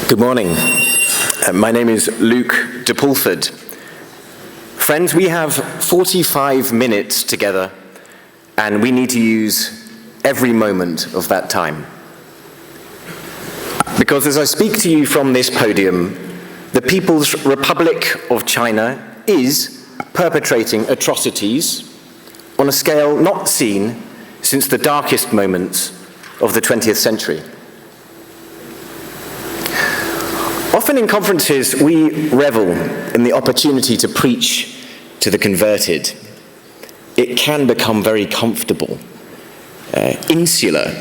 Good morning. My name is Luke de Pulford. Friends, we have 45 minutes together, and we need to use every moment of that time. Because as I speak to you from this podium, the People's Republic of China is perpetrating atrocities on a scale not seen since the darkest moments of the 20th century. Often in conferences, we revel in the opportunity to preach to the converted. It can become very comfortable, insular,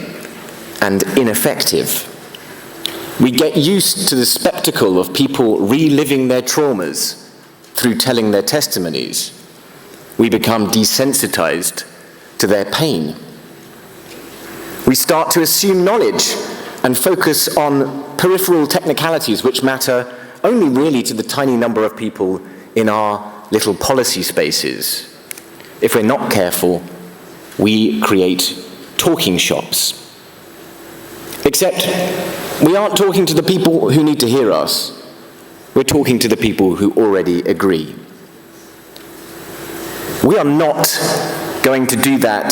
and ineffective. We get used to the spectacle of people reliving their traumas through telling their testimonies. We become desensitized to their pain. We start to assume knowledge and focus on peripheral technicalities which matter only really to the tiny number of people in our little policy spaces. If we're not careful, we create talking shops. Except we aren't talking to the people who need to hear us. We're talking to the people who already agree. We are not going to do that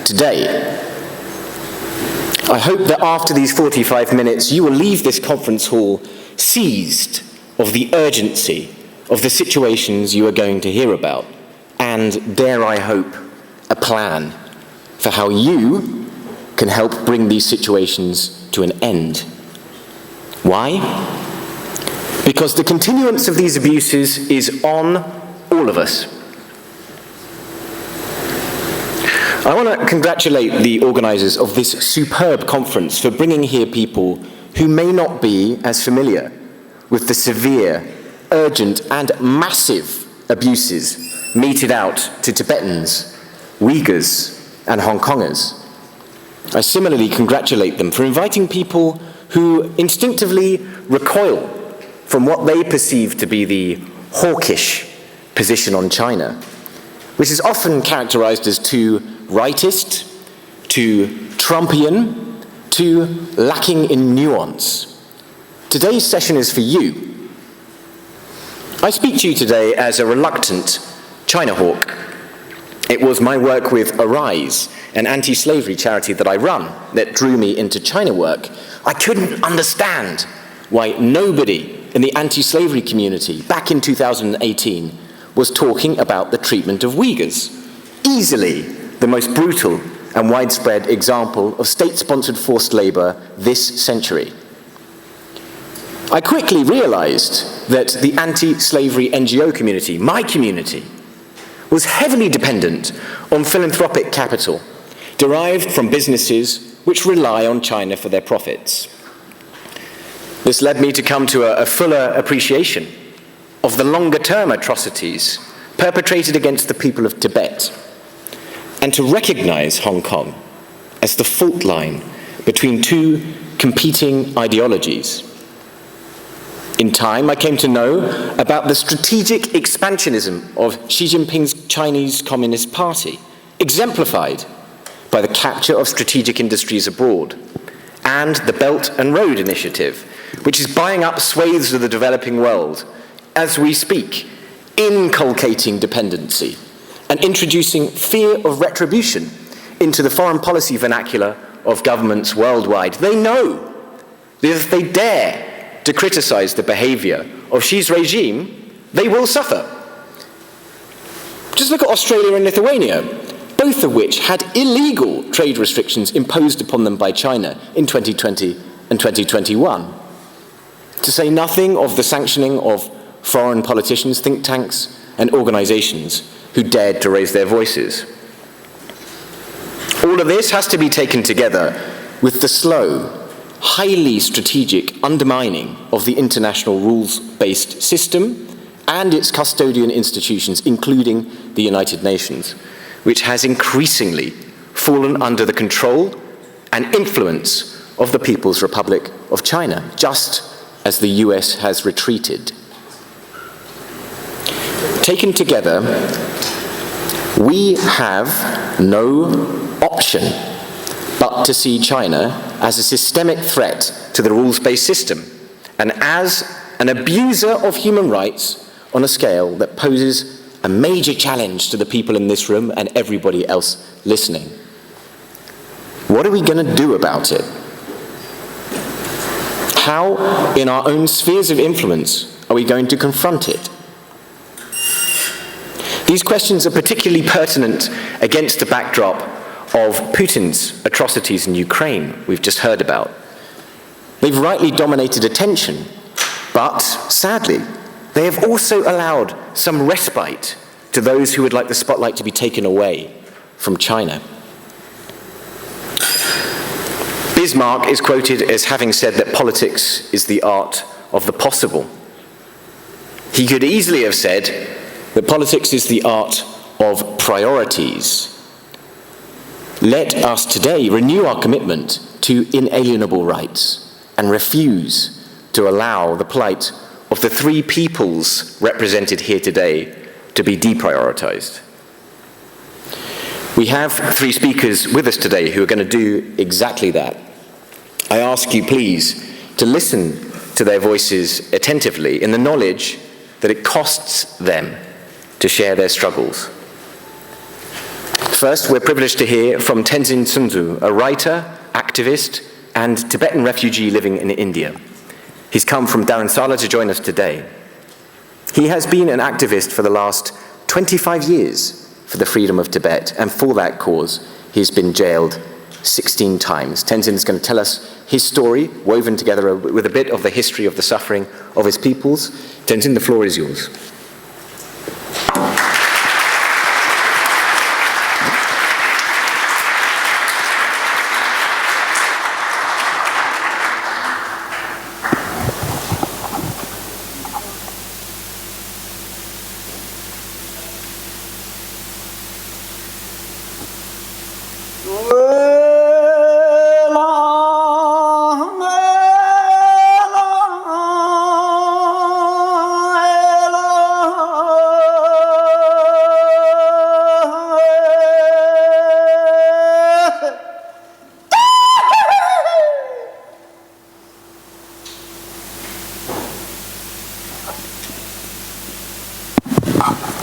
today. I hope that after these 45 minutes, you will leave this conference hall seized of the urgency of the situations you are going to hear about, and dare I hope, a plan for how you can help bring these situations to an end. Why? Because the continuance of these abuses is on all of us. I want to congratulate the organisers of this superb conference for bringing here people who may not be as familiar with the severe, urgent and massive abuses meted out to Tibetans, Uyghurs and Hong Kongers. I similarly congratulate them for inviting people who instinctively recoil from what they perceive to be the hawkish position on China, which is often characterised as too rightist, too Trumpian, too lacking in nuance. Today's session is for you. I speak to you today as a reluctant China hawk. It was my work with Arise, an anti-slavery charity that I run, that drew me into China work. I couldn't understand why nobody in the anti-slavery community back in 2018 was talking about the treatment of Uyghurs. Easily the most brutal and widespread example of state-sponsored forced labour this century. I quickly realised that the anti-slavery NGO community, my community, was heavily dependent on philanthropic capital derived from businesses which rely on China for their profits. This led me to come to a fuller appreciation of the longer-term atrocities perpetrated against the people of Tibet, and to recognise Hong Kong as the fault line between two competing ideologies. In time, I came to know about the strategic expansionism of Xi Jinping's Chinese Communist Party, exemplified by the capture of strategic industries abroad, and the Belt and Road Initiative, which is buying up swathes of the developing world as we speak, inculcating dependency and introducing fear of retribution into the foreign policy vernacular of governments worldwide. They know that if they dare to criticize the behavior of Xi's regime, they will suffer. Just look at Australia and Lithuania, both of which had illegal trade restrictions imposed upon them by China in 2020 and 2021. To say nothing of the sanctioning of foreign politicians, think tanks, and organizations who dared to raise their voices. All of this has to be taken together with the slow, highly strategic undermining of the international rules-based system and its custodian institutions, including the United Nations, which has increasingly fallen under the control and influence of the People's Republic of China, just as the US has retreated. Taken together, we have no option but to see China as a systemic threat to the rules-based system and as an abuser of human rights on a scale that poses a major challenge to the people in this room and everybody else listening. What are we going to do about it? How, in our own spheres of influence, are we going to confront it? These questions are particularly pertinent against the backdrop of Putin's atrocities in Ukraine, we've just heard about. They've rightly dominated attention, but sadly, they have also allowed some respite to those who would like the spotlight to be taken away from China. Bismarck is quoted as having said that politics is the art of the possible. He could easily have said that politics is the art of priorities. Let us today renew our commitment to inalienable rights and refuse to allow the plight of the three peoples represented here today to be deprioritized. We have three speakers with us today who are going to do exactly that. I ask you, please, to listen to their voices attentively in the knowledge that it costs them to share their struggles. First, we're privileged to hear from Tenzin Tsundue, a writer, activist, and Tibetan refugee living in India. He's come from Dharamsala to join us today. He has been an activist for the last 25 years for the freedom of Tibet, and for that cause, he's been jailed 16 times. Tenzin is going to tell us his story, woven together with a bit of the history of the suffering of his peoples. Tenzin, the floor is yours.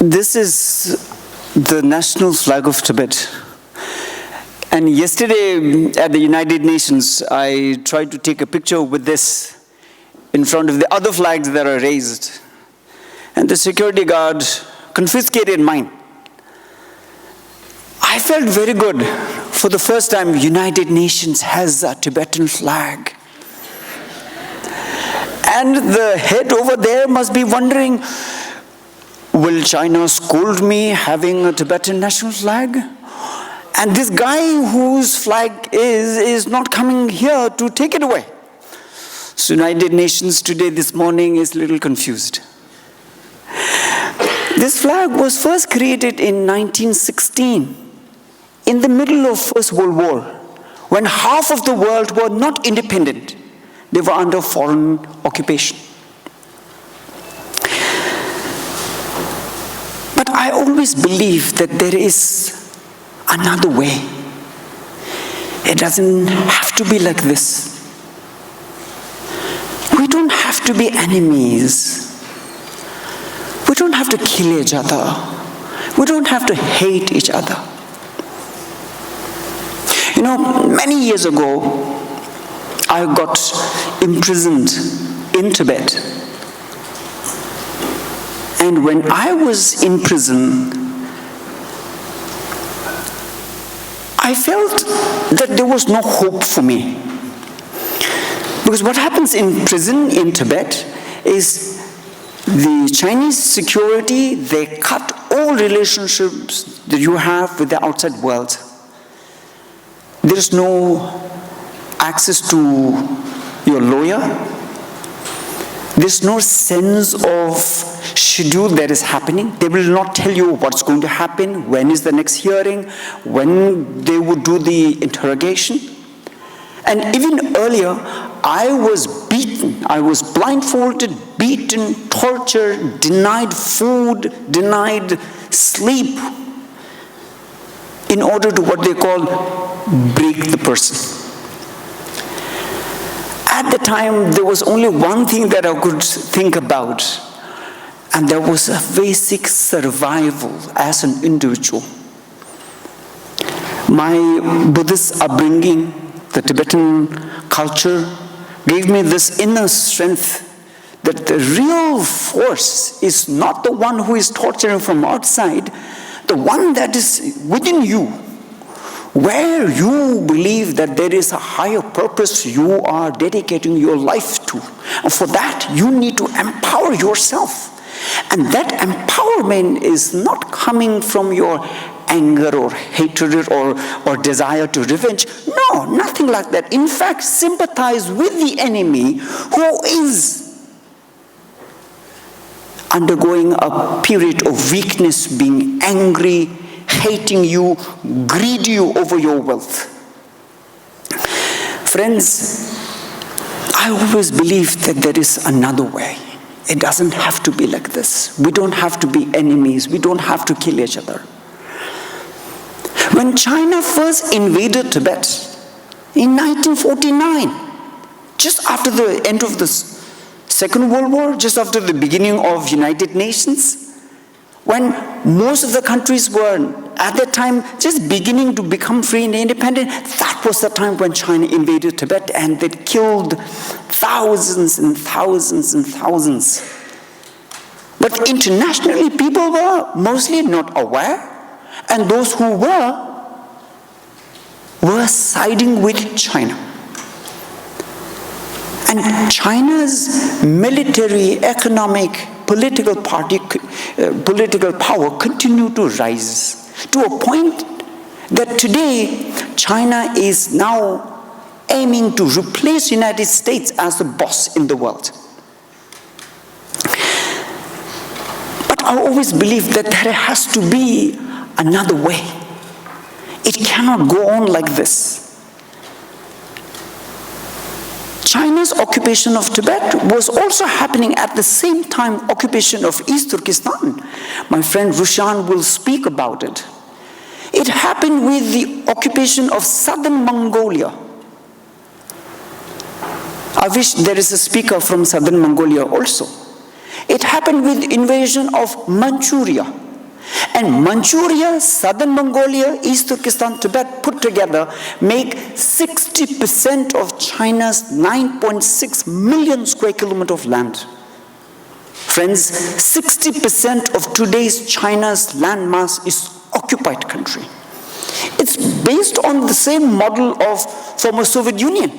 This is the national flag of Tibet. And yesterday at the United Nations, I tried to take a picture with this in front of the other flags that are raised. And the security guard confiscated mine. I felt very good. For the first time, United Nations has a Tibetan flag. And the head over there must be wondering, will China scold me having a Tibetan national flag? And this guy whose flag is not coming here to take it away. So United Nations today, this morning, is a little confused. This flag was first created in 1916, in the middle of First World War, when half of the world were not independent. They were under foreign occupation. But I always believe that there is another way. It doesn't have to be like this. We don't have to be enemies. We don't have to kill each other. We don't have to hate each other. You know, many years ago, I got imprisoned in Tibet. And when I was in prison, I felt that there was no hope for me. Because what happens in prison in Tibet is the Chinese security, they cut all relationships that you have with the outside world. There is no access to your lawyer. There's no sense of schedule that is happening. They will not tell you what's going to happen, when is the next hearing, when they would do the interrogation. And even earlier, I was beaten. I was blindfolded, beaten, tortured, denied food, denied sleep, in order to what they call break the person. At the time, there was only one thing that I could think about, and that was a basic survival as an individual. My Buddhist upbringing, the Tibetan culture, gave me this inner strength that the real force is not the one who is torturing from outside, the one that is within you, where you believe that there is a higher purpose you are dedicating your life to. And for that, you need to empower yourself. And that empowerment is not coming from your anger or hatred or desire to revenge. No, nothing like that. In fact, sympathize with the enemy who is undergoing a period of weakness, being angry, hating you, greedy over your wealth. Friends, I always believe that there is another way. It doesn't have to be like this. We don't have to be enemies. We don't have to kill each other. When China first invaded Tibet in 1949, just after the end of the Second World War, just after the beginning of United Nations, when most of the countries were at that time just beginning to become free and independent, that was the time when China invaded Tibet and they killed thousands and thousands and thousands. But internationally, people were mostly not aware, and those who were siding with China. And China's military, economic, political power continued to rise to a point that today China is now aiming to replace the United States as the boss in the world. But I always believe that there has to be another way. It cannot go on like this. China's occupation of Tibet was also happening at the same time occupation of East Turkestan. My friend Rushan will speak about it. It happened with the occupation of southern Mongolia. I wish there is a speaker from southern Mongolia also. It happened with the invasion of Manchuria. And Manchuria, southern Mongolia, East Turkestan, Tibet put together make 60% of China's 9.6 million square kilometer of land. Friends, 60% of today's China's landmass is occupied country. It's based on the same model of former Soviet Union.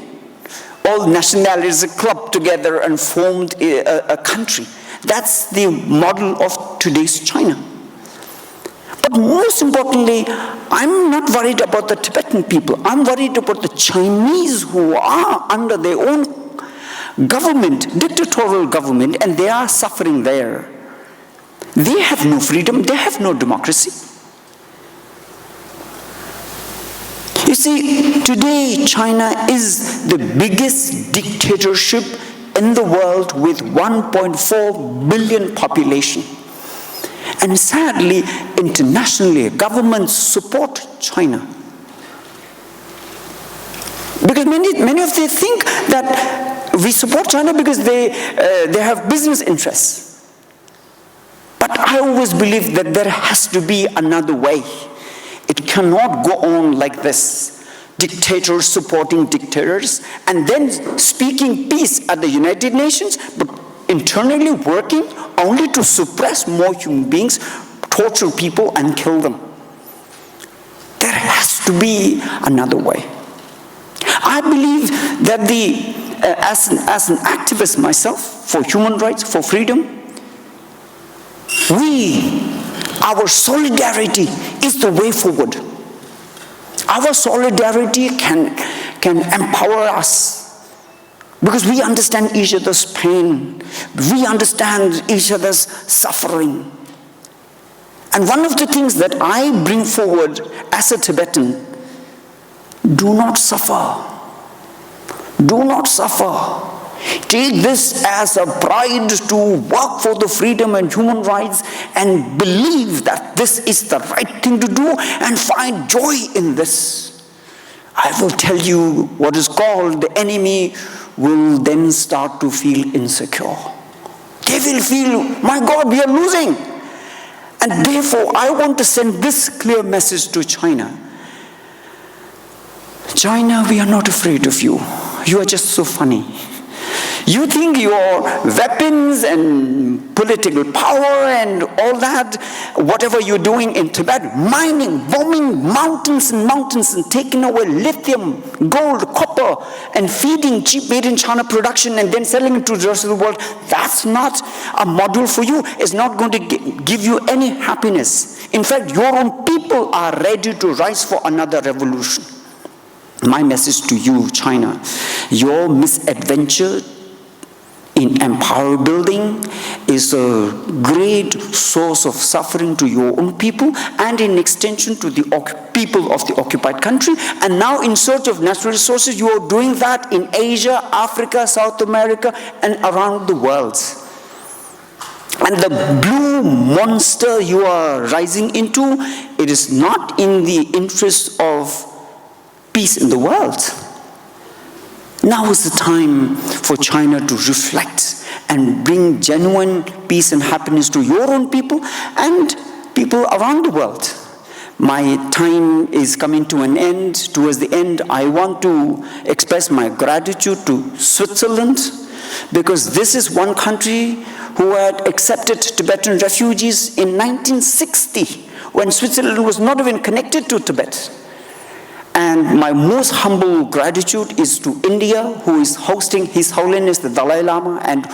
All nationalities clubbed together and formed a country. That's the model of today's China. But most importantly, I'm not worried about the Tibetan people. I'm worried about the Chinese who are under their own government, dictatorial government, and they are suffering there. They have no freedom. They have no democracy. You see, today China is the biggest dictatorship in the world with 1.4 billion population. And sadly, internationally, governments support China. Because many of them think that we support China because they have business interests. But I always believe that there has to be another way. It cannot go on like this. Dictators supporting dictators and then speaking peace at the United Nations, but internally working only to suppress more human beings, torture people, and kill them. There has to be another way. I believe that as an activist myself for human rights, for freedom, our solidarity is the way forward. Our solidarity can empower us. Because we understand each other's pain. We understand each other's suffering. And one of the things that I bring forward as a Tibetan, do not suffer. Do not suffer. Take this as a pride to work for the freedom and human rights and believe that this is the right thing to do and find joy in this. I will tell you what is called the enemy will then start to feel insecure. They will feel, my God, we are losing. And therefore, I want to send this clear message to China. China, we are not afraid of you. You are just so funny. You think your weapons and political power and all that, whatever you're doing in Tibet, mining, bombing mountains and mountains and taking away lithium, gold, copper, and feeding cheap made in China production and then selling it to the rest of the world, that's not a model for you. It's not going to give you any happiness. In fact, your own people are ready to rise for another revolution. My message to you, China, your misadventure in empire building is a great source of suffering to your own people and in extension to the people of the occupied country. And now in search of natural resources, you are doing that in Asia, Africa, South America, and around the world. And the blue monster you are rising into, it is not in the interest of peace in the world. Now is the time for China to reflect and bring genuine peace and happiness to your own people and people around the world. My time is coming to an end. Towards the end, I want to express my gratitude to Switzerland, because this is one country who had accepted Tibetan refugees in 1960, when Switzerland was not even connected to Tibet. And my most humble gratitude is to India, who is hosting His Holiness the Dalai Lama and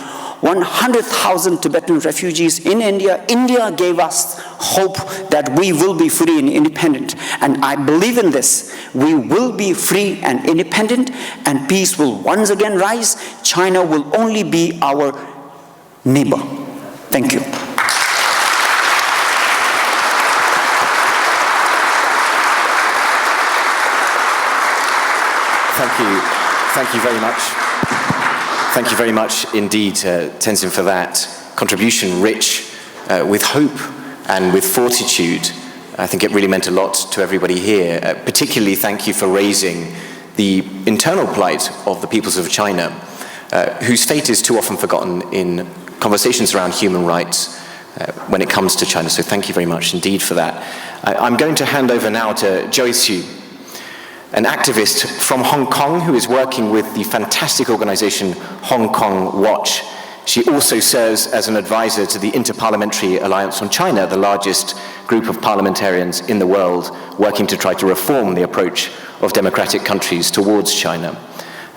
100,000 Tibetan refugees in India. India gave us hope that we will be free and independent. And I believe in this. We will be free and independent, and peace will once again rise. China will only be our neighbor. Thank you. Thank you very much. Thank you very much indeed, Tenzin, for that contribution, rich with hope and with fortitude. I think it really meant a lot to everybody here. Particularly thank you for raising the internal plight of the peoples of China, whose fate is too often forgotten in conversations around human rights when it comes to China. So thank you very much indeed for that. I'm going to hand over now to Joey Siu, an activist from Hong Kong who is working with the fantastic organization Hong Kong Watch. She also serves as an advisor to the Interparliamentary Alliance on China, the largest group of parliamentarians in the world working to try to reform the approach of democratic countries towards China.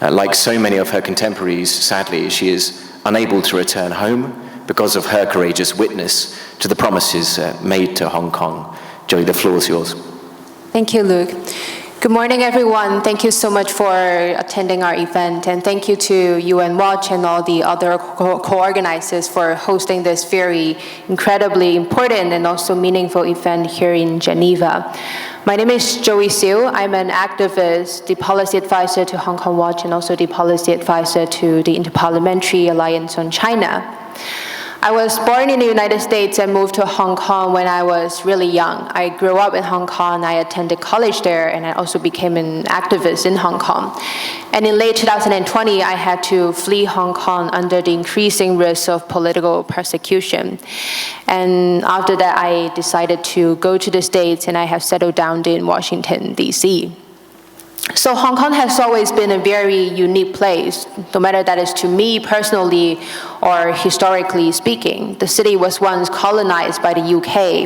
Like so many of her contemporaries, sadly, she is unable to return home because of her courageous witness to the promises made to Hong Kong. Joey, the floor is yours. Thank you, Luke. Good morning, everyone. Thank you so much for attending our event, and thank you to UN Watch and all the other co-organizers for hosting this very incredibly important and also meaningful event here in Geneva. My name is Joey Siu. I'm an activist, the policy advisor to Hong Kong Watch, and also the policy advisor to the Interparliamentary Alliance on China. I was born in the United States and moved to Hong Kong when I was really young. I grew up in Hong Kong, I attended college there, and I also became an activist in Hong Kong. And in late 2020, I had to flee Hong Kong under the increasing risk of political persecution. And after that, I decided to go to the States, and I have settled down in Washington, D.C. So Hong Kong has always been a very unique place, no matter that is to me personally or historically speaking. The city was once colonized by the UK.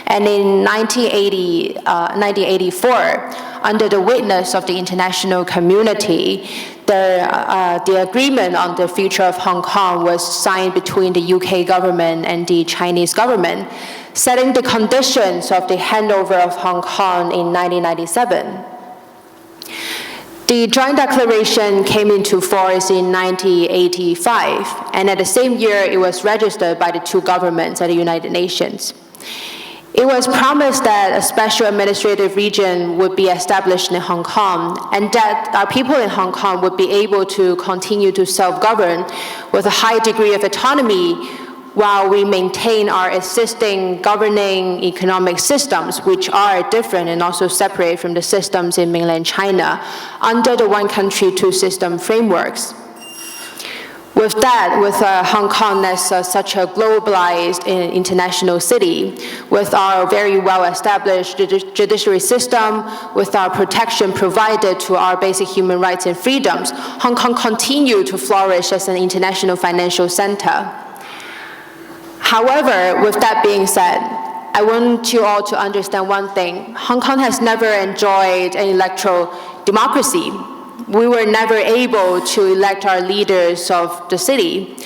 And in 1984, under the witness of the international community, the agreement on the future of Hong Kong was signed between the UK government and the Chinese government, setting the conditions of the handover of Hong Kong in 1997. The Joint Declaration came into force in 1985, and at the same year, it was registered by the two governments at the United Nations. It was promised that a special administrative region would be established in Hong Kong, and that our people in Hong Kong would be able to continue to self-govern with a high degree of autonomy while we maintain our existing governing economic systems, which are different and also separate from the systems in mainland China, under the one country, two system frameworks. With that, with Hong Kong as such a globalized international city, with our very well-established judiciary system, with our protection provided to our basic human rights and freedoms, Hong Kong continued to flourish as an international financial center. However, with that being said, I want you all to understand one thing. Hong Kong has never enjoyed an electoral democracy. We were never able to elect our leaders of the city.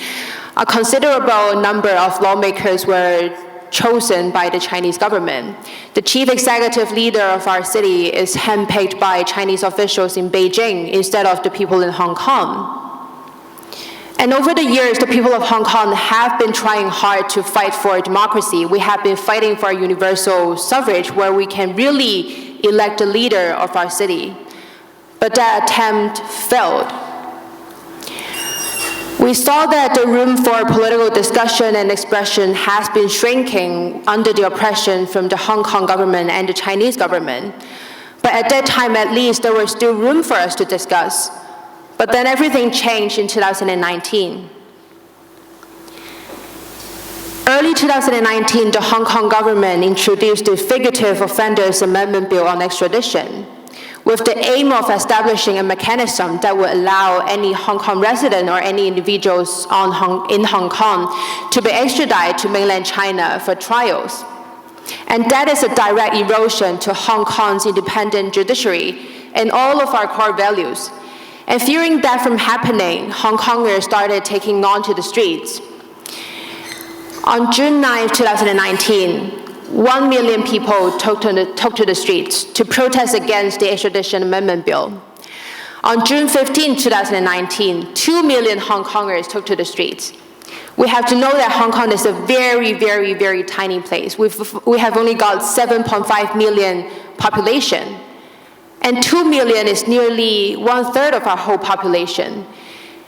A considerable number of lawmakers were chosen by the Chinese government. The chief executive leader of our city is handpicked by Chinese officials in Beijing instead of the people in Hong Kong. And over the years, the people of Hong Kong have been trying hard to fight for democracy. We have been fighting for universal suffrage where we can really elect the leader of our city. But that attempt failed. We saw that the room for political discussion and expression has been shrinking under the oppression from the Hong Kong government and the Chinese government. But at that time, at least, there was still room for us to discuss. But then everything changed in 2019. Early 2019, the Hong Kong government introduced the Fugitive Offenders Amendment Bill on extradition, with the aim of establishing a mechanism that would allow any Hong Kong resident or any individuals in Hong Kong to be extradited to mainland China for trials. And that is a direct erosion to Hong Kong's independent judiciary and all of our core values. And fearing that from happening, Hong Kongers started taking on to the streets. On June 9, 2019, 1 million people took to the streets to protest against the extradition amendment bill. On June 15, 2019, 2 million Hong Kongers took to the streets. We have to know that Hong Kong is a very, very, very tiny place. We have only got 7.5 million population. And 2 million is nearly 1/3 of our whole population.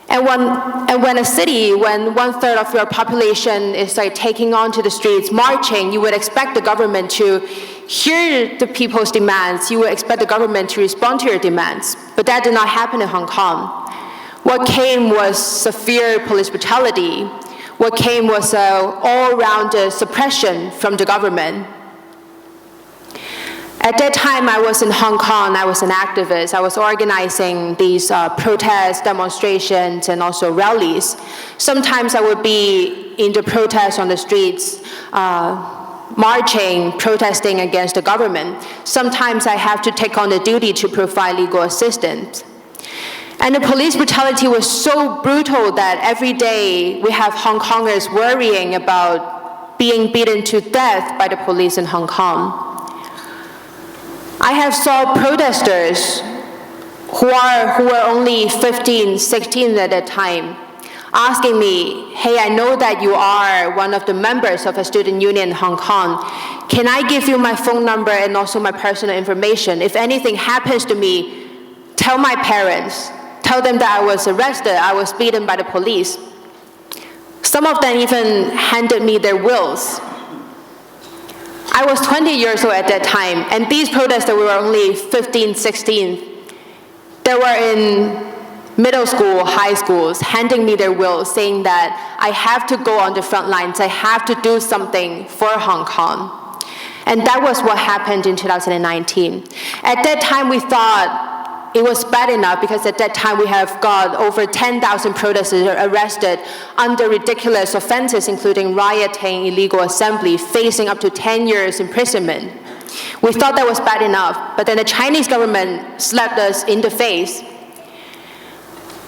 And when a city, when 1/3 of your population is like taking on to the streets, marching, you would expect the government to hear the people's demands. You would expect the government to respond to your demands. But that did not happen in Hong Kong. What came was severe police brutality. What came was all-round suppression from the government. At that time, I was in Hong Kong. I was an activist. I was organizing these protests, demonstrations, and also rallies. Sometimes I would be in the protests on the streets, marching, protesting against the government. Sometimes I have to take on the duty to provide legal assistance. And the police brutality was so brutal that every day we have Hong Kongers worrying about being beaten to death by the police in Hong Kong. I have saw protesters who were only 15, 16 at that time, asking me, hey, I know that you are one of the members of a student union in Hong Kong. Can I give you my phone number and also my personal information? If anything happens to me, tell my parents. Tell them that I was arrested, I was beaten by the police. Some of them even handed me their wills. I was 20 years old at that time, and these protesters were only 15, 16. They were in middle school, high schools, handing me their wills, saying that I have to go on the front lines, I have to do something for Hong Kong. And that was what happened in 2019. At that time, we thought it was bad enough because at that time we have got over 10,000 protesters arrested under ridiculous offenses, including rioting, illegal assembly, facing up to 10 years imprisonment. We thought that was bad enough, but then the Chinese government slapped us in the face.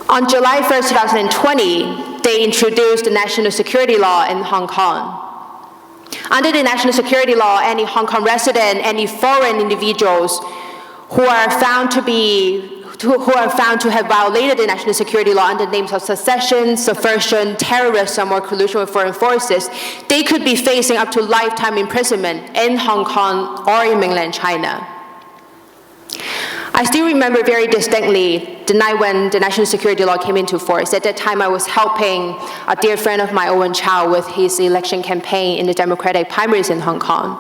On July 1st, 2020, they introduced the national security law in Hong Kong. Under the national security law, any Hong Kong resident, any foreign individuals who are found to have violated the national security law under the names of secession, subversion, terrorism, or collusion with foreign forces, they could be facing up to lifetime imprisonment in Hong Kong or in mainland China. I still remember very distinctly the night when the national security law came into force. At that time, I was helping a dear friend of mine, Owen Chow, with his election campaign in the Democratic primaries in Hong Kong.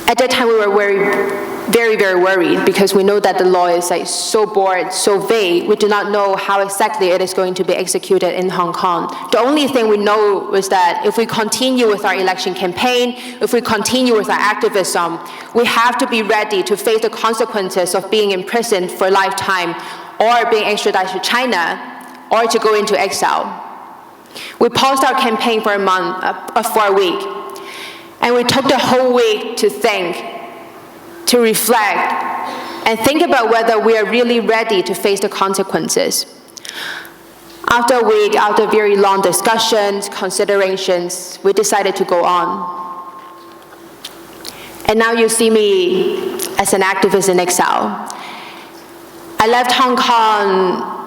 At that time, we were very, very worried because we know that the law is like so broad, so vague. We do not know how exactly it is going to be executed in Hong Kong. The only thing we know is that if we continue with our election campaign, if we continue with our activism, we have to be ready to face the consequences of being imprisoned for a lifetime or being extradited to China or to go into exile. We paused our campaign for a week, and we took the whole week to think, to reflect, and think about whether we are really ready to face the consequences. After a week, after very long discussions, considerations, we decided to go on. And now you see me as an activist in exile. I left Hong Kong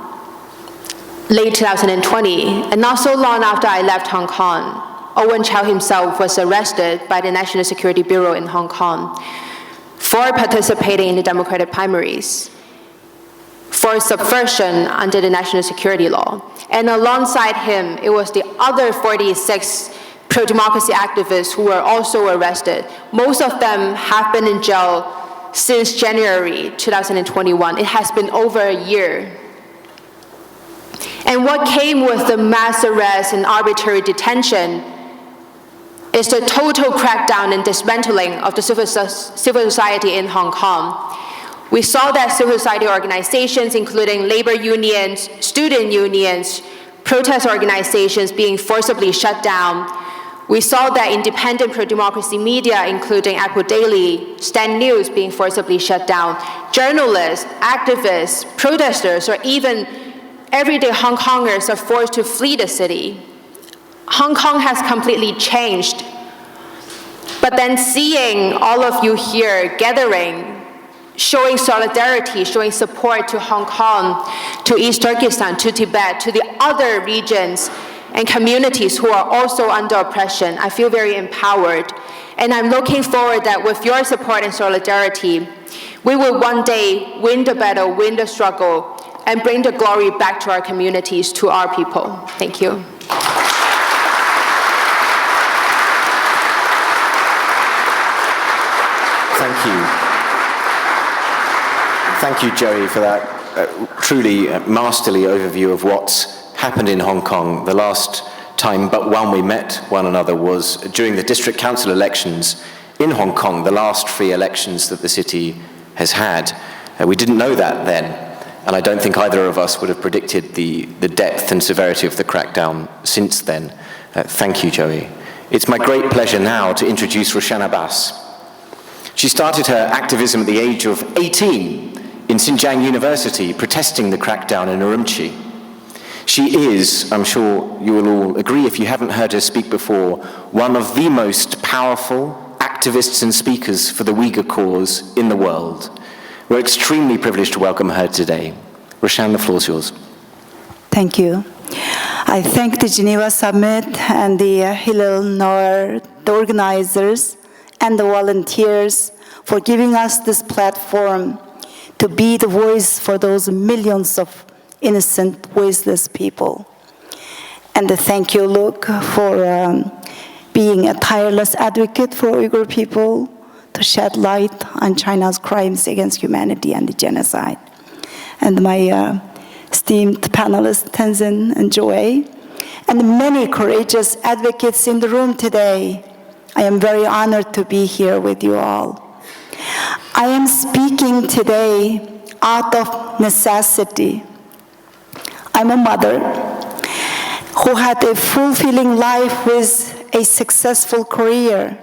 late 2020, and not so long after I left Hong Kong, Owen Chow himself was arrested by the National Security Bureau in Hong Kong for participating in the democratic primaries, for subversion under the national security law. And alongside him, it was the other 46 pro-democracy activists who were also arrested. Most of them have been in jail since January 2021. It has been over a year. And what came with the mass arrest and arbitrary detention is the total crackdown and dismantling of the civil society in Hong Kong. We saw that civil society organizations, including labor unions, student unions, protest organizations being forcibly shut down. We saw that independent pro-democracy media, including Apple Daily, Stand News, being forcibly shut down. Journalists, activists, protesters, or even everyday Hong Kongers are forced to flee the city. Hong Kong has completely changed. But then seeing all of you here gathering, showing solidarity, showing support to Hong Kong, to East Turkestan, to Tibet, to the other regions and communities who are also under oppression, I feel very empowered. And I'm looking forward that with your support and solidarity, we will one day win the battle, win the struggle, and bring the glory back to our communities, to our people. Thank you. Thank you. Thank you, Joey, for that truly masterly overview of what's happened in Hong Kong. The last time but one we met one another was during the district council elections in Hong Kong, the last free elections that the city has had. We didn't know that then. And I don't think either of us would have predicted the depth and severity of the crackdown since then. Thank you, Joey. It's my great pleasure now to introduce Roshan Abbas. She started her activism at the age of 18 in Xinjiang University, protesting the crackdown in Urumqi. She is, I'm sure you will all agree if you haven't heard her speak before, one of the most powerful activists and speakers for the Uyghur cause in the world. We're extremely privileged to welcome her today. Roshan, the floor is yours. Thank you. I thank the Geneva Summit and the Hillel Noor, the organizers, and the volunteers for giving us this platform to be the voice for those millions of innocent, voiceless people. And thank you, Luke, for being a tireless advocate for Uyghur people, to shed light on China's crimes against humanity and the genocide. And my esteemed panelists, Tenzin and Joy, and many courageous advocates in the room today, I am very honored to be here with you all. I am speaking today out of necessity. I'm a mother who had a fulfilling life with a successful career.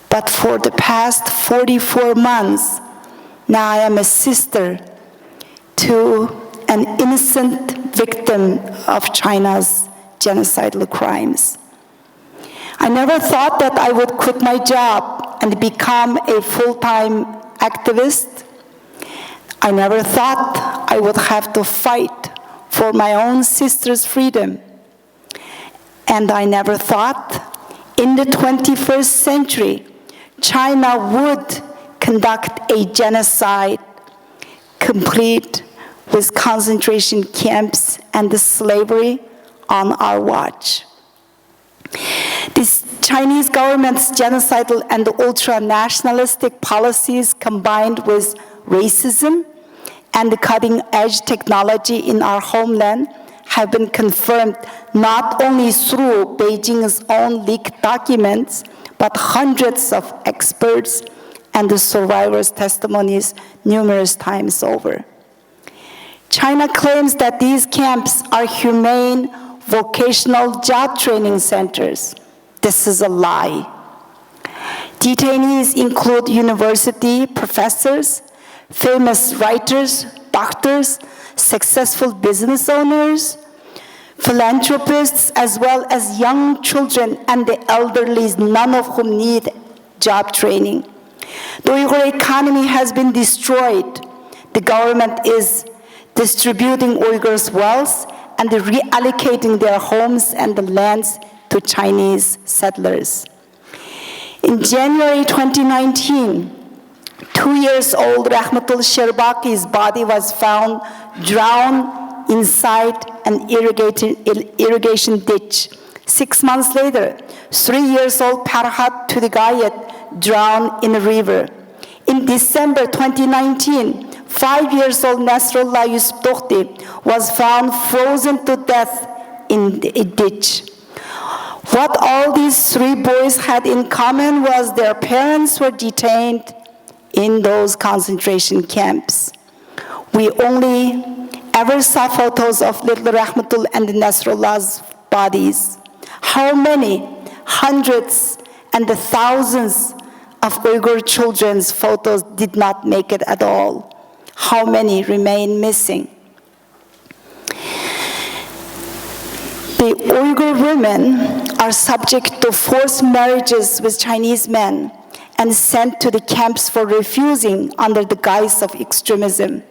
But for the past 44 months, now I am a sister to an innocent victim of China's genocidal crimes. I never thought that I would quit my job and become a full-time activist. I never thought I would have to fight for my own sister's freedom. And I never thought in the 21st century, China would conduct a genocide complete with concentration camps and the slavery on our watch. This Chinese government's genocidal and ultra-nationalistic policies combined with racism and the cutting-edge technology in our homeland have been confirmed not only through Beijing's own leaked documents, but hundreds of experts and the survivors' testimonies numerous times over. China claims that these camps are humane vocational job training centers. This is a lie. Detainees include university professors, famous writers, doctors, successful business owners, philanthropists, as well as young children and the elderly, none of whom need job training. The Uyghur economy has been destroyed. The government is distributing Uyghurs' wealth and reallocating their homes and the lands to Chinese settlers. In January 2019, 2-year-old Rahmatul Sherbaki's body was found drowned inside an irrigation ditch. 6 months later, 3-year-old Farhat Tudigayet drowned in a river. In December 2019, 5-year-old Nasrullah Yusufdokhti was found frozen to death in a ditch. What all these 3 boys had in common was their parents were detained in those concentration camps. We only ever saw photos of little Rahmatul and Nasrullah's bodies. How many hundreds and the thousands of Uyghur children's photos did not make it at all? How many remain missing? The Uyghur women are subject to forced marriages with Chinese men and sent to the camps for refusing under the guise of extremism.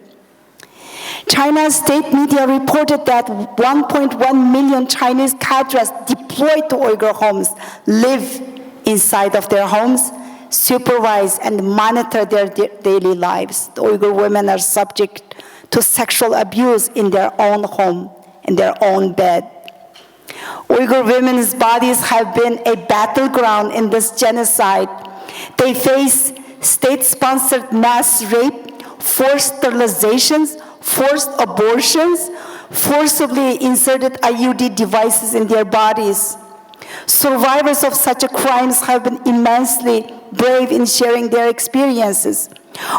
China's state media reported that 1.1 million Chinese cadres deployed to Uyghur homes live inside of their homes, supervise and monitor their daily lives. The Uyghur women are subject to sexual abuse in their own home, in their own bed. Uyghur women's bodies have been a battleground in this genocide. They face state-sponsored mass rape, forced sterilizations, forced abortions, forcibly inserted IUD devices in their bodies. Survivors of such crimes have been immensely brave in sharing their experiences.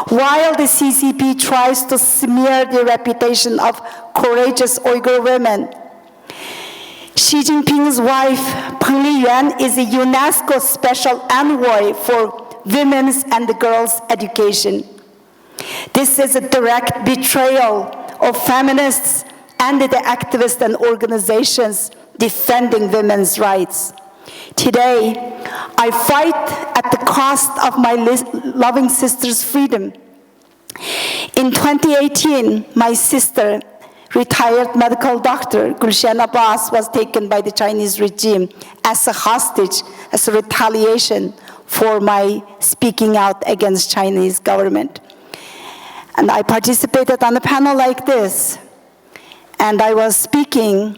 While the CCP tries to smear the reputation of courageous Uyghur women, Xi Jinping's wife, Peng Liyuan, is a UNESCO special envoy for women's and the girls' education. This is a direct betrayal of feminists and the activists and organizations defending women's rights. Today, I fight at the cost of my loving sister's freedom. In 2018, my sister, retired medical doctor Gulshan Abbas, was taken by the Chinese regime as a hostage, as a retaliation for my speaking out against Chinese government. And I participated on a panel like this, and I was speaking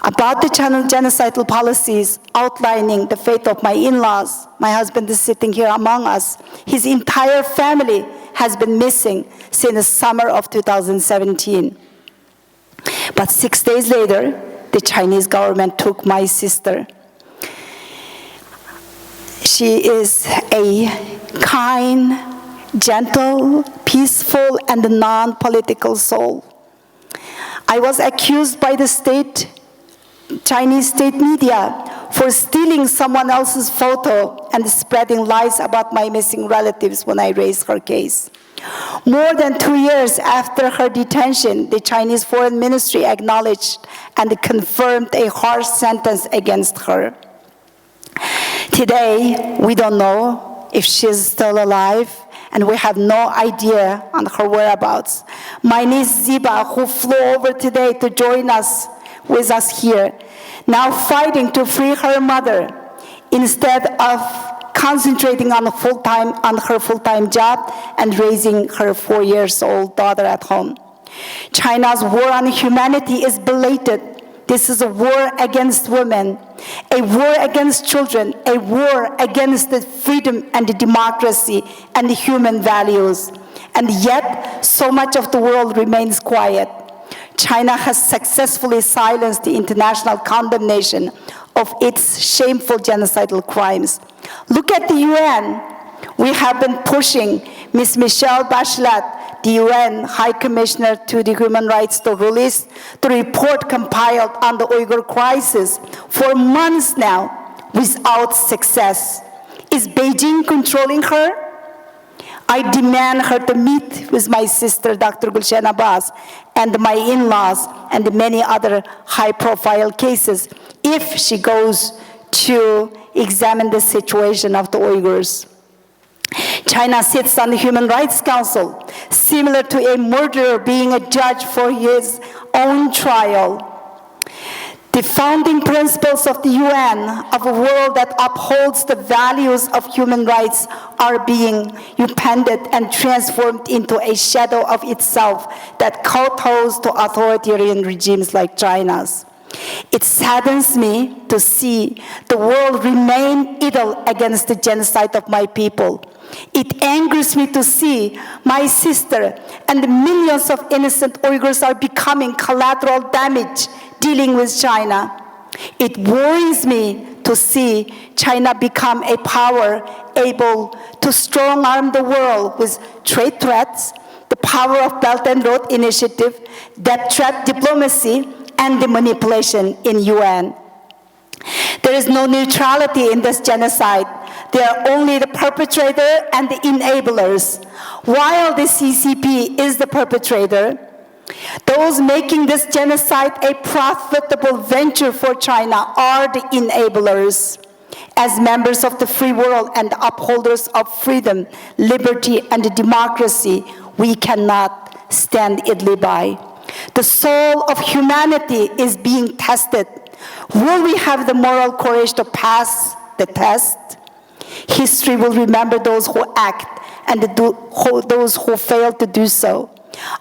about the genocidal policies, outlining the fate of my in-laws. My husband is sitting here among us. His entire family has been missing since the summer of 2017. But 6 days later, the Chinese government took my sister. She is a kind, gentle, peaceful, and non-political soul. I was accused by the Chinese state media for stealing someone else's photo and spreading lies about my missing relatives when I raised her case. More than 2 years after her detention, the Chinese Foreign Ministry acknowledged and confirmed a harsh sentence against her. Today, we don't know if she's still alive, and we have no idea on her whereabouts. My niece Ziba, who flew over today to join us with us here, now fighting to free her mother instead of concentrating on her full-time job and raising her 4-year-old daughter at home. China's war on humanity is belated, This is a war against women, a war against children, a war against the freedom and the democracy and the human values. And yet, so much of the world remains quiet. China has successfully silenced the international condemnation of its shameful genocidal crimes. Look at the UN. We have been pushing Ms. Michelle Bachelet, the UN High Commissioner to the Human Rights, to release the report compiled on the Uyghur crisis for months now without success. Is Beijing controlling her? I demand her to meet with my sister, Dr. Gulshan Abbas, and my in-laws, and many other high-profile cases, if she goes to examine the situation of the Uyghurs. China sits on the Human Rights Council, similar to a murderer being a judge for his own trial. The founding principles of the UN, of a world that upholds the values of human rights, are being upended and transformed into a shadow of itself that kowtows to authoritarian regimes like China's. It saddens me to see the world remain idle against the genocide of my people. It angers me to see my sister and the millions of innocent Uyghurs are becoming collateral damage dealing with China. It worries me to see China become a power able to strong-arm the world with trade threats, the power of Belt and Road Initiative, debt trap diplomacy, and the manipulation in UN. There is no neutrality in this genocide. There are only the perpetrator and the enablers. While the CCP is the perpetrator, those making this genocide a profitable venture for China are the enablers. As members of the free world and upholders of freedom, liberty, and democracy, we cannot stand idly by. The soul of humanity is being tested. Will we have the moral courage to pass the test? History will remember those who act and those who fail to do so.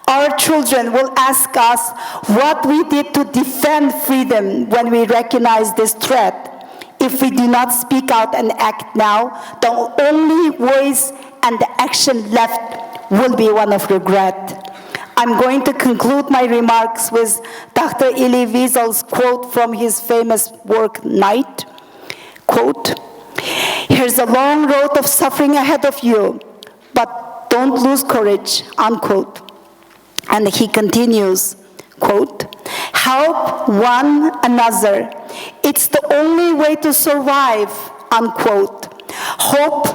Our children will ask us what we did to defend freedom when we recognize this threat. If we do not speak out and act now, the only voice and the action left will be one of regret. I'm going to conclude my remarks with Dr. Elie Wiesel's quote from his famous work, Night. Quote, "Here's a long road of suffering ahead of you, but don't lose courage," unquote. And he continues, quote, "Help one another. It's the only way to survive," unquote. Hope,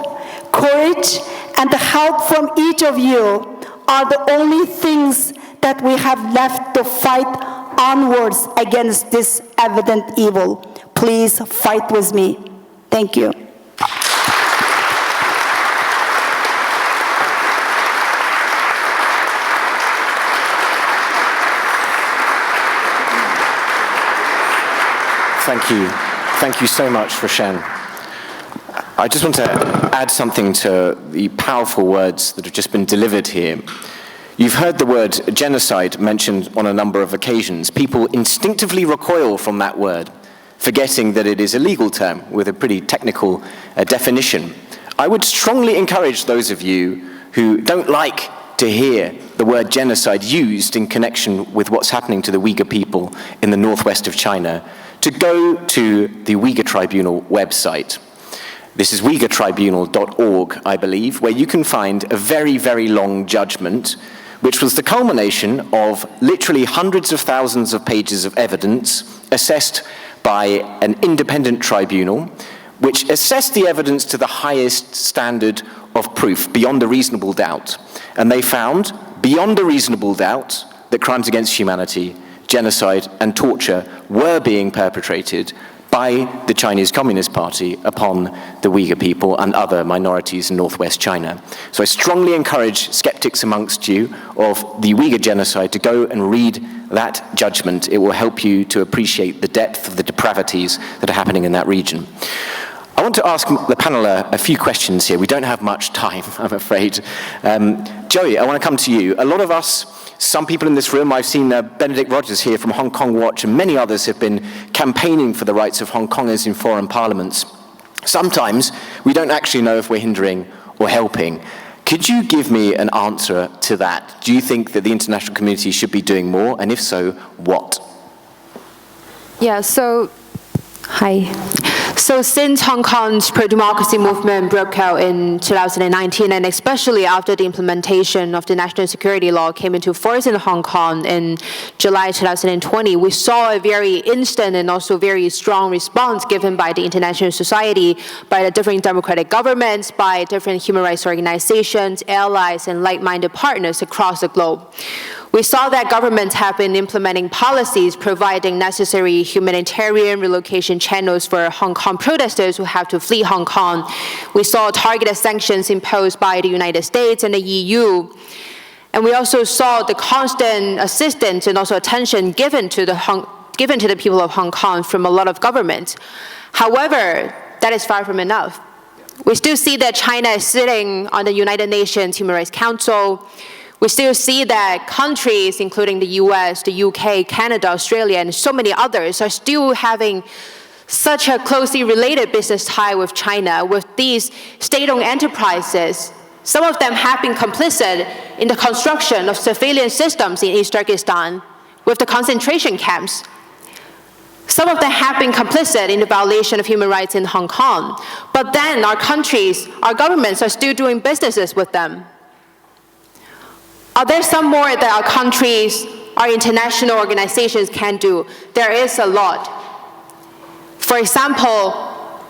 courage, and the help from each of you are the only things that we have left to fight onwards against this evident evil. Please fight with me. Thank you. Thank you. Thank you so much, Roshan. I just want to add something to the powerful words that have just been delivered here. You've heard the word genocide mentioned on a number of occasions. People instinctively recoil from that word, forgetting that it is a legal term with a pretty technical definition. I would strongly encourage those of you who don't like to hear the word genocide used in connection with what's happening to the Uyghur people in the northwest of China to go to the Uyghur Tribunal website. This is UighurTribunal.org, I believe, where you can find a very, very long judgment, which was the culmination of literally hundreds of thousands of pages of evidence assessed by an independent tribunal, which assessed the evidence to the highest standard of proof, beyond a reasonable doubt. And they found, beyond a reasonable doubt, that crimes against humanity, genocide, and torture were being perpetrated by the Chinese Communist Party upon the Uyghur people and other minorities in northwest China. So I strongly encourage skeptics amongst you of the Uyghur genocide to go and read that judgment. It will help you to appreciate the depth of the depravities that are happening in that region. I want want to ask the panel a few questions here. We don't have much time, I'm afraid. Joey, I want to come to you. A lot of us, some people in this room, I've seen Benedict Rogers here from Hong Kong Watch, and many others have been campaigning for the rights of Hong Kongers in foreign parliaments. Sometimes we don't actually know if we're hindering or helping. Could you give me an answer to that? Do you think that the international community should be doing more? And if so, what? Yeah, hi. So since Hong Kong's pro-democracy movement broke out in 2019, and especially after the implementation of the national security law came into force in Hong Kong in July 2020, we saw a very instant and also very strong response given by the international society, by the different democratic governments, by different human rights organizations, allies, and like-minded partners across the globe. We saw that governments have been implementing policies providing necessary humanitarian relocation channels for Hong Kong protesters who have to flee Hong Kong. We saw targeted sanctions imposed by the United States and the EU. And we also saw the constant assistance and also attention given to the people of Hong Kong from a lot of governments. However, that is far from enough. We still see that China is sitting on the United Nations Human Rights Council. We still see that countries, including the US, the UK, Canada, Australia, and so many others, are still having such a closely related business tie with China, with these state-owned enterprises. Some of them have been complicit in the construction of surveillance systems in East Turkestan, with the concentration camps. Some of them have been complicit in the violation of human rights in Hong Kong. But then our countries, our governments are still doing businesses with them. Are there some more that our countries, our international organizations can do? There is a lot. For example,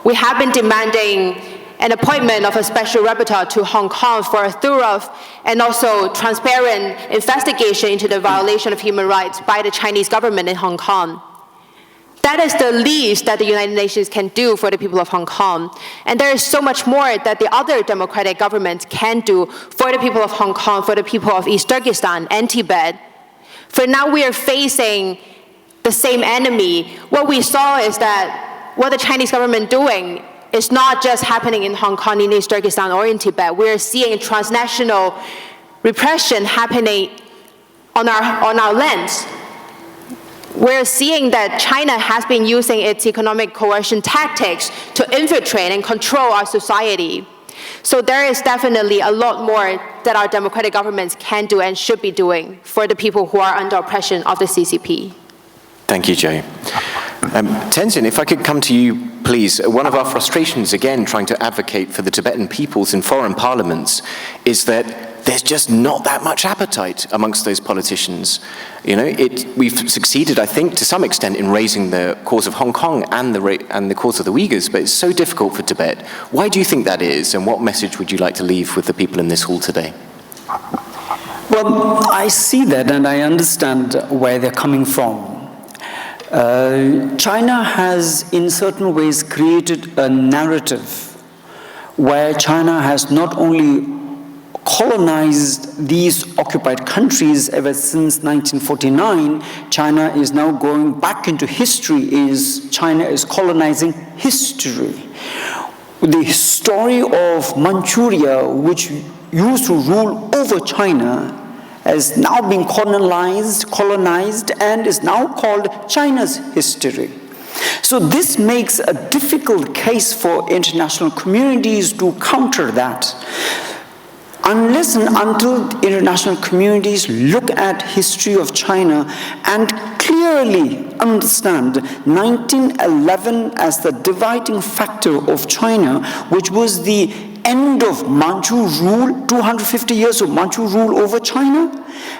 we have been demanding an appointment of a special rapporteur to Hong Kong for a thorough and also transparent investigation into the violation of human rights by the Chinese government in Hong Kong. That is the least that the United Nations can do for the people of Hong Kong. And there is so much more that the other democratic governments can do for the people of Hong Kong, for the people of East Turkestan and Tibet. For now, we are facing the same enemy. What we saw is that what the Chinese government doing is not just happening in Hong Kong, in East Turkestan, or in Tibet. We are seeing transnational repression happening on our lands. We're seeing that China has been using its economic coercion tactics to infiltrate and control our society. So there is definitely a lot more that our democratic governments can do and should be doing for the people who are under oppression of the CCP. Thank you, Joe. Tenzin, if I could come to you, please. One of our frustrations, again, trying to advocate for the Tibetan peoples in foreign parliaments is that there's just not that much appetite amongst those politicians. You know, we've succeeded, I think, to some extent in raising the cause of Hong Kong and the cause of the Uyghurs, but it's so difficult for Tibet. Why do you think that is, and what message would you like to leave with the people in this hall today? Well, I see that and I understand where they're coming from. China has, in certain ways, created a narrative where China has not only colonized these occupied countries ever since 1949, China is now going back into history, China is colonizing history. The story of Manchuria, which used to rule over China, has now been colonized, and is now called China's history. So this makes a difficult case for international communities to counter that. Unless and until international communities look at history of China and clearly understand 1911 as the dividing factor of China, which was the end of Manchu rule, 250 years of Manchu rule over China,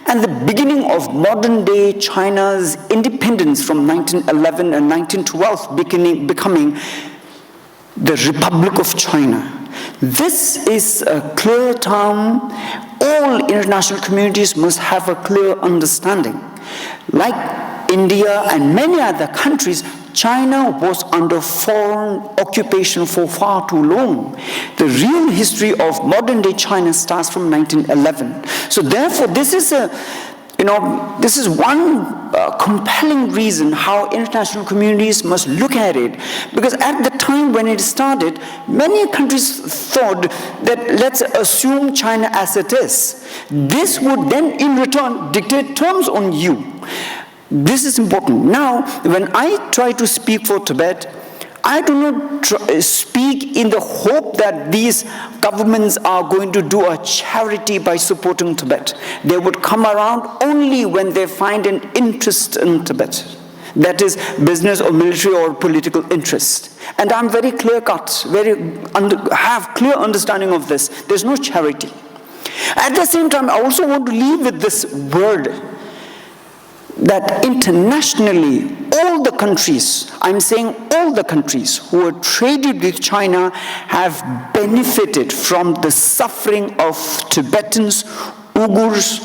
and the beginning of modern-day China's independence from 1911 and 1912, becoming the Republic of China. This is a clear term. All international communities must have a clear understanding. Like India and many other countries, China was under foreign occupation for far too long. The real history of modern-day China starts from 1911. So therefore, this is a this is one compelling reason how international communities must look at it. Because at the time when it started, many countries thought that let's assume China as it is. This would then in return dictate terms on you. This is important. Now, when I try to speak for Tibet, I do not speak in the hope that these governments are going to do a charity by supporting Tibet. They would come around only when they find an interest in Tibet. That is business or military or political interest. And I'm very clear-cut, have clear understanding of this. There's no charity. At the same time, I also want to leave with this word that internationally, all the countries, I'm saying all the countries who are traded with China have benefited from the suffering of Tibetans, Uyghurs,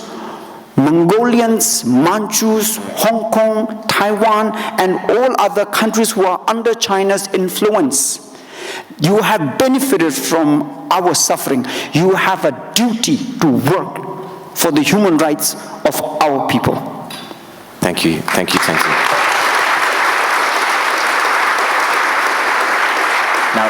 Mongolians, Manchus, Hong Kong, Taiwan, and all other countries who are under China's influence. You have benefited from our suffering. You have a duty to work for the human rights of our people. Thank you, Tenzin. Now,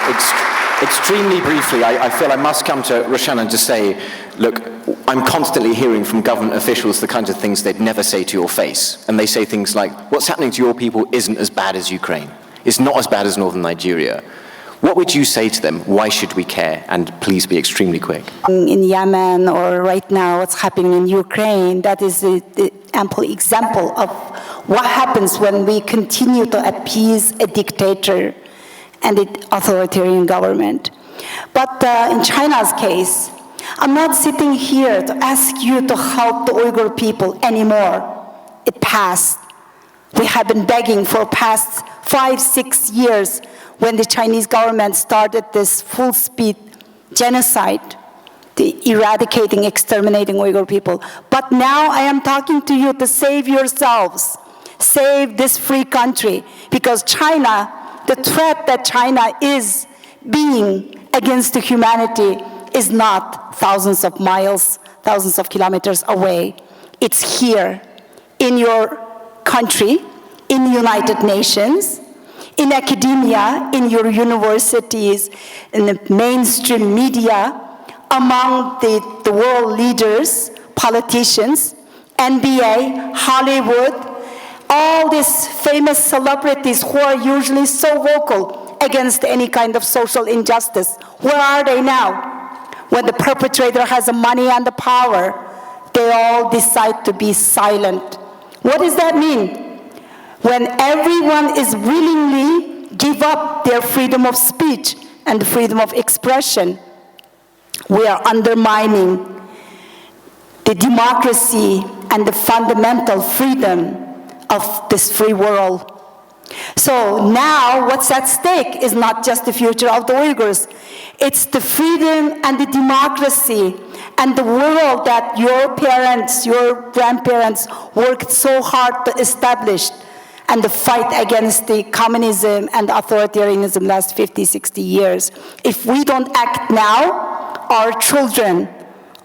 extremely briefly, I feel I must come to Roshannon to say, look, I'm constantly hearing from government officials the kinds of things they'd never say to your face. And they say things like, what's happening to your people isn't as bad as Ukraine. It's not as bad as northern Nigeria. What would you say to them? Why should we care? And please be extremely quick. In Yemen or right now what's happening in Ukraine, that is the ample example of what happens when we continue to appease a dictator and the authoritarian government. But in China's case, I'm not sitting here to ask you to help the Uyghur people anymore. It passed. We have been begging for past 5-6 years when the Chinese government started this full-speed genocide, the eradicating, exterminating Uyghur people. But now I am talking to you to save yourselves, save this free country, because China, the threat that China is being against the humanity is not thousands of miles, thousands of kilometers away. It's here, in your country, in the United Nations, in academia, in your universities, in the mainstream media, among the world leaders, politicians, NBA, Hollywood, all these famous celebrities who are usually so vocal against any kind of social injustice. Where are they now? When the perpetrator has the money and the power, they all decide to be silent. What does that mean? When everyone is willingly give up their freedom of speech and freedom of expression, we are undermining the democracy and the fundamental freedom of this free world. So now what's at stake is not just the future of the Uyghurs, it's the freedom and the democracy and the world that your parents, your grandparents worked so hard to establish, and the fight against the communism and authoritarianism last 50, 60 years. If we don't act now, our children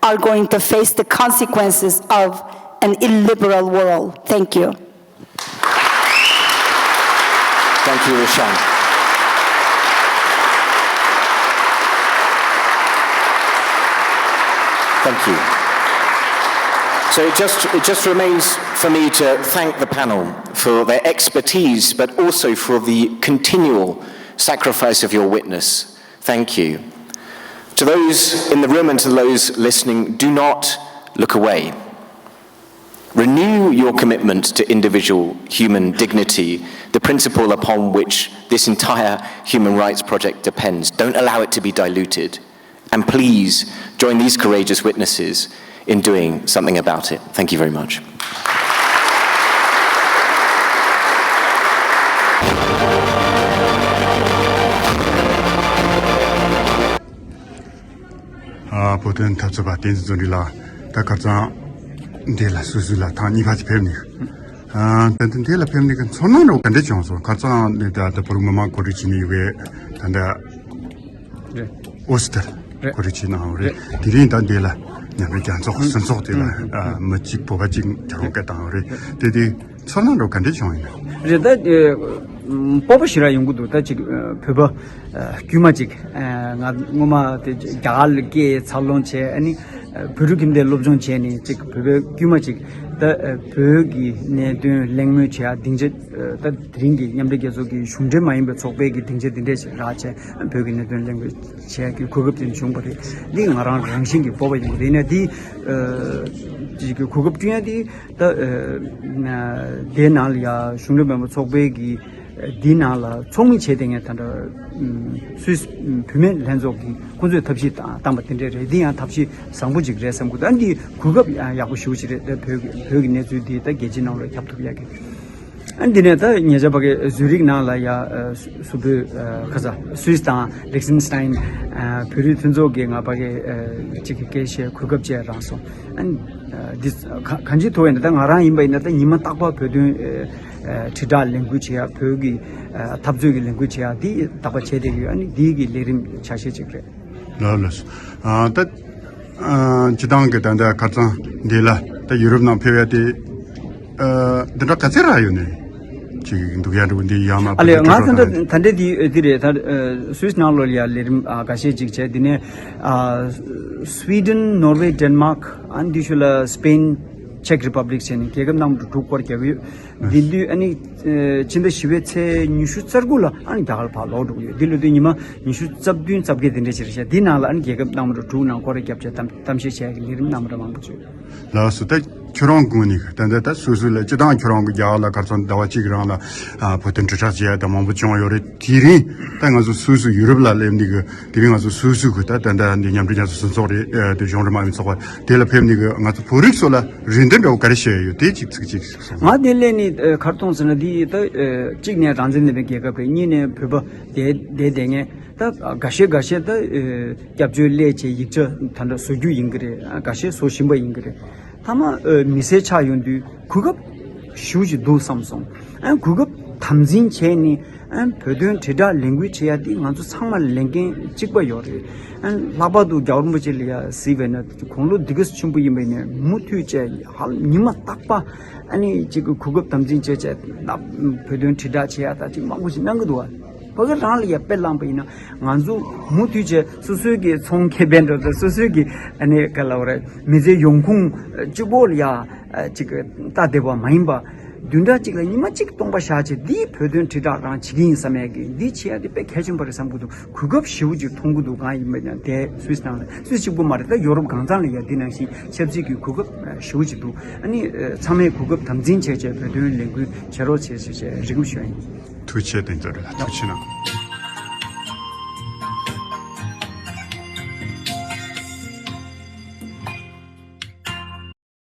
are going to face the consequences of an illiberal world. Thank you. Thank you, Roshan. Thank you. So it just remains for me to thank the panel for their expertise, but also for the continual sacrifice of your witness. Thank you. To those in the room and to those listening, do not look away. Renew your commitment to individual human dignity, the principle upon which this entire human rights project depends. Don't allow it to be diluted. And please join these courageous witnesses in doing something about it. Thank you very much. 보든 답서바 댄스존이라 다가자 데라 수수라 타니 바지 페미 던던 데라 페미가 손나로 간데 정서 가자 내다 버르마마 고리치니 왜 단다 오스터 고리치나 우리 디린 단데라 냠이 간속 선속들라 뭐지 보바지 저런 게 당으로 되게 선언로 간대 정이네. 그래다 뽑으시라 연구도 다 지금 그거 규마직 뭐마 갈게 살론체 아니 부르김데 롭존체니 지금 그거 규마직 다 그기 내든 랭귀지야 딩제 다 드링기 냠르게 저기 흉제 마임베 쪽배기 딩제 딩데 라체 벽이 내든 랭귀지야 그 고급진 중벌이 네가 말하는 정신기 뽑아진 거네 디 지금 고급 중에디 다 데날이야 흉제 마임 쪽배기 디나라 총미 체등에 탄다 스위스 표면 렌즈기 군주 탑시 담바된데 레디야 탑시 상부직 레섬고도 안디 국업 야고 쉬우시레 벽이 내주디 다 게지나로 캡투비야게 안디네다 녀자바게 주릭 나라야 수부 가자 스위스타 렉센스타인 페리 튼조게 나바게 지키케시 국업제라서 안 간지 도에다 나라 임바이나다 니마 딱바 베드 Tidal language ya pyogi tabzogi language ya di taba chedegi ani digi lerim chashi chikre lawless that jidang ge danda katsa dela ta europe na pyoya de danda katsera yune 지금 누구야도 근데 야마 알레 나한테 단대디 디레 스위스 나로리아 레림 가시 직제 디네 스웨덴 노르웨이 덴마크 안디슐라 스페인 Czech Republic cheni kegam nam tu kor ke dilli ani chinda shiveche nishu chargula ani dal pha lo du dillu de nima nishu chabdun chabge dinde chirisha dinala ani kegam nam tu na kor ke apcha tamshi che lirim nam ra mang bu la su ta 결혼 군이 단다다 수술에 지당 결혼 그 야라 가선 다와치그라나 보통 저자지야 담아부 중요요리 디리 땅아서 수수 유럽라 렘디그 디링아서 수수 그다 단다 냠비냐서 선소리 데 genre 서고 델레페미그 가서 포릭솔라 린데고 가르셔요 대직직직 마델레니 카르톤스나 디다 찍네 란젠네 게가 그 니네 벼버 데데게 다 가시 다 갑줄레체 익저 단다 수주 인그레 가시 소심바 인그레 타마 미세차 윤디 그거 휴지 도 삼성 안 그거 탐진 체니 안 표현 제다 랭귀지야 디 간주 상말 랭게 찍바 요리 안 라바도 겨울무질이야 시베나 공로 디그스 춤부 이메네 무투제 할 니마 딱바 아니 지금 그거 탐진 제제 나 표현 제다 체야다 지금 막무지 난거도 거기 라리야 벨람베이나 간주 무투제 수수기 총케벤도 수수기 아니 칼라오레 미제 용궁 주볼이야 지금 따대바 마임바 둔다 지금 이마직 동바샤지 디 표현 지다랑 지긴 삼에게 디 치야디 백해진 버리 삼부도 그급 시우지 통구도 가 이메냐 대 스위스나 스위스부 말다 유럽 강장이야 디나시 첩지기 그급 시우지도 아니 참에 그급 담진 체제 표현 랭귀 제로 체제 지금 시행 투치에 된저를 투치나